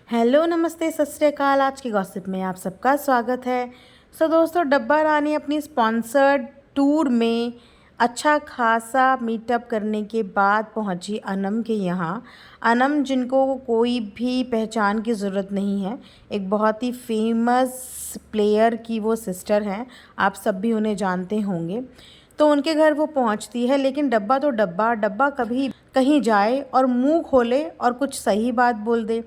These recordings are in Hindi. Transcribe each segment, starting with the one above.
हेलो नमस्ते सत श्री अकाल। आज की गॉसिप में आप सबका स्वागत है। दोस्तों, डब्बा रानी अपनी स्पॉन्सर्ड टूर में अच्छा खासा मीटअप करने के बाद पहुंची अनम के यहाँ। अनम, जिनको कोई भी पहचान की ज़रूरत नहीं है, एक बहुत ही फेमस प्लेयर की वो सिस्टर हैं। आप सब भी उन्हें जानते होंगे। तो उनके घर वो पहुंचती है, लेकिन डब्बा तो डब्बा डब्बा कभी कहीं जाए और मुंह खोले और कुछ सही बात बोल दे।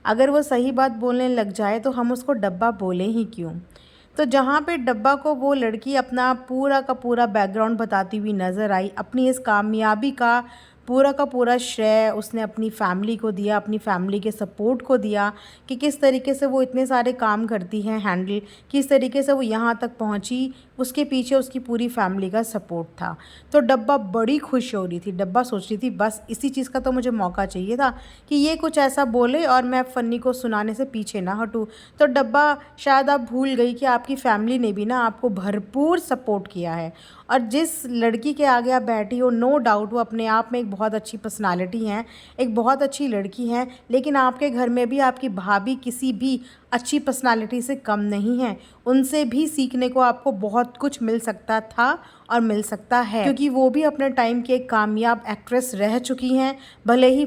अगर वो सही बात बोलने लग जाए तो हम उसको डब्बा बोले ही क्यों। तो जहाँ पे डब्बा को वो लड़की अपना पूरा का पूरा बैकग्राउंड बताती हुई नज़र आई, अपनी इस कामयाबी का पूरा श्रेय उसने अपनी फैमिली को दिया, अपनी फैमिली के सपोर्ट को दिया कि किस तरीके से वो इतने सारे काम करती हैं हैंडल, किस तरीके से वो यहाँ तक पहुँची। उसके पीछे उसकी पूरी फैमिली का सपोर्ट था। तो डब्बा बड़ी खुश हो रही थी। डब्बा सोच रही थी बस इसी चीज़ का तो मुझे मौका चाहिए था कि ये कुछ ऐसा बोले और मैं फ़न्नी को सुनाने से पीछे ना हटूँ। तो डब्बा, शायद आप भूल गई कि आपकी फैमिली ने भी ना आपको भरपूर सपोर्ट किया है, और जिस लड़की के आगे आप बैठी हो, नो डाउट वो अपने आप में एक बहुत अच्छी पर्सनालिटी हैं, एक बहुत अच्छी लड़की हैं। लेकिन आपके घर में भी आपकी भाभी किसी भी अच्छी पर्सनालिटी से कम नहीं है। उनसे भी सीखने को आपको बहुत कुछ मिल सकता था और मिल सकता है, क्योंकि वो भी अपने टाइम की एक कामयाब एक्ट्रेस रह चुकी हैं। भले ही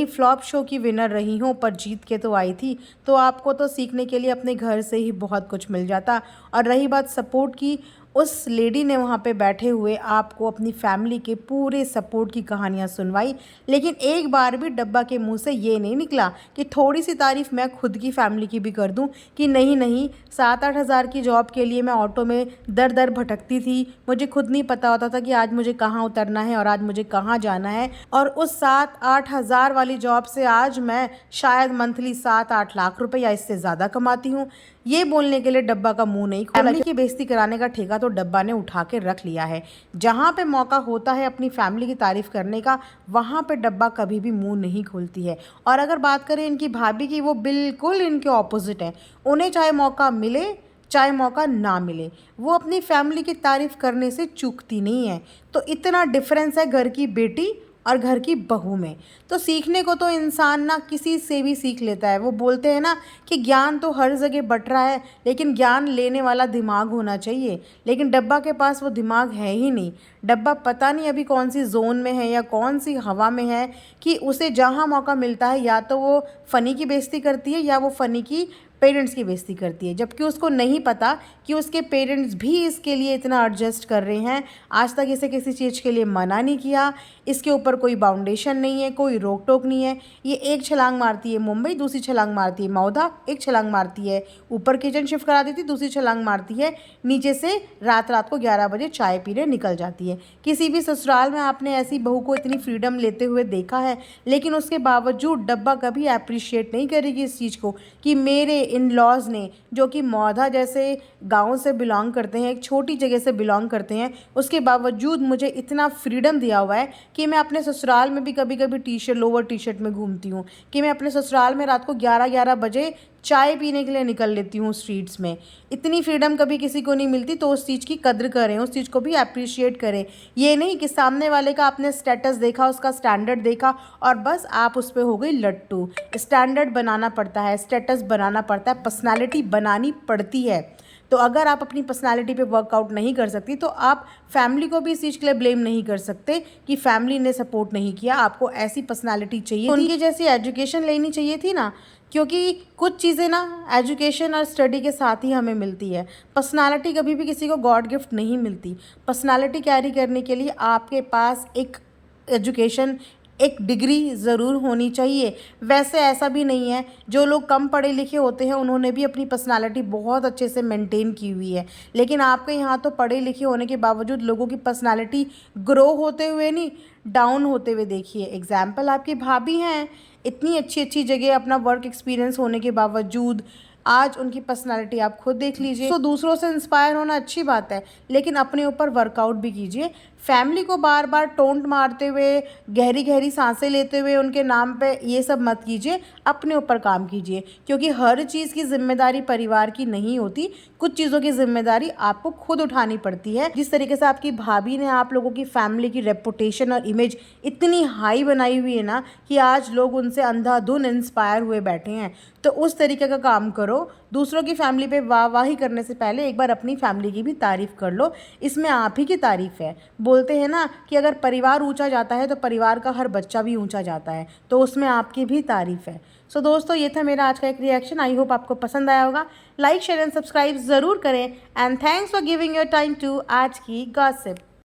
फ्लॉप शो की विनर रही हों, पर जीत के तो आई थी। तो आपको तो सीखने के लिए अपने घर से ही बहुत कुछ मिल जाता। और रही बात सपोर्ट की, उस लेडी ने वहाँ पे बैठे हुए आपको अपनी फैमिली के पूरे सपोर्ट की कहानियाँ सुनवाई। लेकिन एक बार भी डब्बा के मुंह से ये नहीं निकला कि थोड़ी सी तारीफ़ मैं खुद की फैमिली की भी कर दूं, कि नहीं नहीं, 7-8 हज़ार की जॉब के लिए मैं ऑटो में दर दर भटकती थी। मुझे खुद नहीं पता होता था कि आज मुझे कहाँ उतरना है और आज मुझे कहाँ जाना है। और उस 7-8 हज़ार वाली जॉब से आज मैं शायद मंथली 7-8 लाख रुपए या इससे ज़्यादा कमाती हूँ। ये बोलने के लिए डब्बा का मुंह नहीं खोला। फैमिली की बेइज्जती कराने का ठेका तो डब्बा ने उठा के रख लिया है। जहाँ पे मौका होता है अपनी फैमिली की तारीफ़ करने का, वहाँ पे डब्बा कभी भी मुंह नहीं खोलती है। और अगर बात करें इनकी भाभी की, वो बिल्कुल इनके ऑपोजिट है। उन्हें चाहे मौका मिले चाहे मौका ना मिले, वो अपनी फैमिली की तारीफ़ करने से चूकती नहीं है। तो इतना डिफरेंस है घर की बेटी और घर की बहू में। तो सीखने को तो इंसान ना किसी से भी सीख लेता है। वो बोलते हैं ना कि ज्ञान तो हर जगह बट रहा है, लेकिन ज्ञान लेने वाला दिमाग होना चाहिए। लेकिन डब्बा के पास वो दिमाग है ही नहीं। डब्बा पता नहीं अभी कौन सी जोन में है या कौन सी हवा में है कि उसे जहाँ मौका मिलता है या तो वो फ़नी की बेइज्जती करती है या वो फ़नी की पेरेंट्स की बेइज्जती करती है, जबकि उसको नहीं पता कि उसके पेरेंट्स भी इसके लिए इतना एडजस्ट कर रहे हैं। आज तक इसे किसी चीज़ के लिए मना नहीं किया। इसके ऊपर कोई बाउंडेशन नहीं है, कोई रोक टोक नहीं है। ये एक छलांग मारती है मुंबई, दूसरी छलांग मारती है मौधा, एक छलांग मारती है ऊपर किचन शिफ्ट करा देती, दूसरी छलांग मारती है नीचे से रात रात को 11 बजे चाय पीने निकल जाती है। किसी भी ससुराल में आपने ऐसी बहू को इतनी फ्रीडम लेते हुए देखा है? लेकिन उसके बावजूद डब्बा कभी अप्रिशिएट नहीं करेगी इस चीज़ को कि मेरे इन लॉज ने, जो कि मौधा जैसे गांव से बिलोंग करते हैं, एक छोटी जगह से बिलोंग करते हैं, उसके बावजूद मुझे इतना फ्रीडम दिया हुआ है कि मैं अपने ससुराल में भी कभी कभी लोअर टी शर्ट में घूमती हूँ, कि मैं अपने ससुराल में रात को 11-11 बजे चाय पीने के लिए निकल लेती हूँ स्ट्रीट्स में। इतनी फ्रीडम कभी किसी को नहीं मिलती। तो उस चीज़ की कद्र करें, उस चीज़ को भी अप्रिशिएट करें। ये नहीं कि सामने वाले का आपने स्टेटस देखा, उसका स्टैंडर्ड देखा और बस आप उस पर हो गई लट्टू। स्टैंडर्ड बनाना पड़ता है, स्टेटस बनाना पड़ता है, पर्सनालिटी बनानी पड़ती है। तो अगर आप अपनी पर्सनालिटी पे वर्कआउट नहीं कर सकती, तो आप फैमिली को भी इस चीज़ के लिए ब्लेम नहीं कर सकते कि फैमिली ने सपोर्ट नहीं किया। आपको ऐसी पर्सनालिटी चाहिए, उनकी जैसी एजुकेशन लेनी चाहिए थी ना, क्योंकि कुछ चीज़ें ना एजुकेशन और स्टडी के साथ ही हमें मिलती है। पर्सनालिटी कभी भी किसी को गॉड गिफ्ट नहीं मिलती। पर्सनालिटी कैरी करने के लिए आपके पास एक एजुकेशन, एक डिग्री ज़रूर होनी चाहिए। वैसे ऐसा भी नहीं है, जो लोग कम पढ़े लिखे होते हैं उन्होंने भी अपनी पर्सनालिटी बहुत अच्छे से मेंटेन की हुई है। लेकिन आपके यहाँ तो पढ़े लिखे होने के बावजूद लोगों की पर्सनालिटी ग्रो होते हुए नहीं, डाउन होते हुए देखिए। एग्जाम्पल आपकी भाभी हैं, इतनी अच्छी अच्छी जगह अपना वर्क एक्सपीरियंस होने के बावजूद आज उनकी पर्सनालिटी आप खुद देख लीजिए। तो दूसरों से इंस्पायर होना अच्छी बात है, लेकिन अपने ऊपर वर्कआउट भी कीजिए। फैमिली को बार बार टोंट मारते हुए, गहरी गहरी सांसें लेते हुए उनके नाम पे ये सब मत कीजिए, अपने ऊपर काम कीजिए, क्योंकि हर चीज़ की जिम्मेदारी परिवार की नहीं होती। कुछ चीज़ों की जिम्मेदारी आपको खुद उठानी पड़ती है। जिस तरीके से आपकी भाभी ने आप लोगों की फैमिली की रेपुटेशन और इमेज इतनी हाई बनाई हुई है ना कि आज लोग उनसे अंधाधुन इंस्पायर हुए बैठे हैं, तो उस तरीके का काम करो। दूसरों की फैमिली पे वाहवाही करने से पहले एक बार अपनी फैमिली की भी तारीफ़ कर लो, इसमें आप ही की तारीफ़ है। बोलते हैं ना कि अगर परिवार ऊंचा जाता है तो परिवार का हर बच्चा भी ऊंचा जाता है, तो उसमें आपकी भी तारीफ़ है। सो दोस्तों, ये था मेरा आज का एक रिएक्शन। आई होप आपको पसंद आया होगा। लाइक शेयर एंड सब्सक्राइब ज़रूर करें। And thanks for giving your time to आज की गॉसिप।